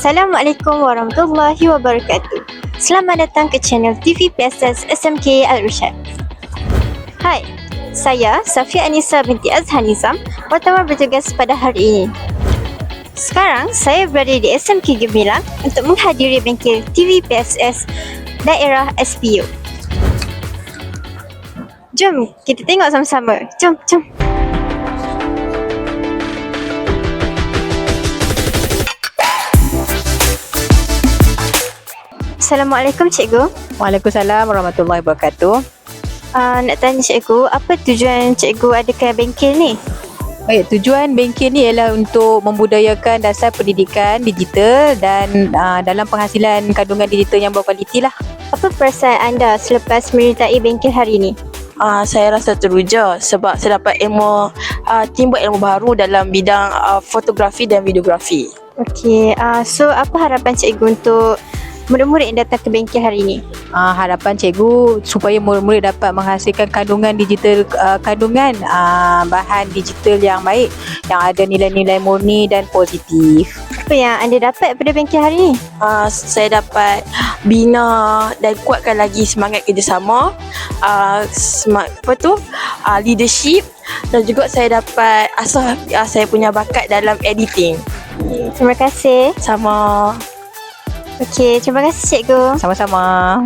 Assalamualaikum warahmatullahi wabarakatuh. Selamat datang ke channel TV PSS SMK Al-Irsyad. Hai, saya Safia Anissa binti Azhar Nizam, pertama bertugas pada hari ini. Sekarang saya berada di SMK Gemilang untuk menghadiri bengkel TV PSS daerah SPU. Jom kita tengok sama-sama. Jom. Assalamualaikum cikgu. Waalaikumsalam warahmatullahi wabarakatuh. Nak tanya cikgu, apa tujuan cikgu adakan bengkel ni? Baik, tujuan bengkel ni ialah untuk membudayakan dasar pendidikan digital dan dalam penghasilan kandungan digital yang berkualiti lah. Apa perasaan anda selepas menyertai bengkel hari ini? Saya rasa teruja sebab saya dapat timbul ilmu baru dalam bidang fotografi dan videografi. Okey, so apa harapan cikgu untuk murid-murid yang datang ke bengkel hari ini? Harapan cikgu supaya murid-murid dapat menghasilkan kandungan digital, bahan digital yang baik, yang ada nilai-nilai murni dan positif. Apa yang anda dapat pada bengkel hari ini? Saya dapat bina dan kuatkan lagi semangat kerjasama, leadership, dan juga saya dapat asah saya punya bakat dalam editing. Terima kasih. Sama. Okey, terima kasih cikgu. Sama-sama.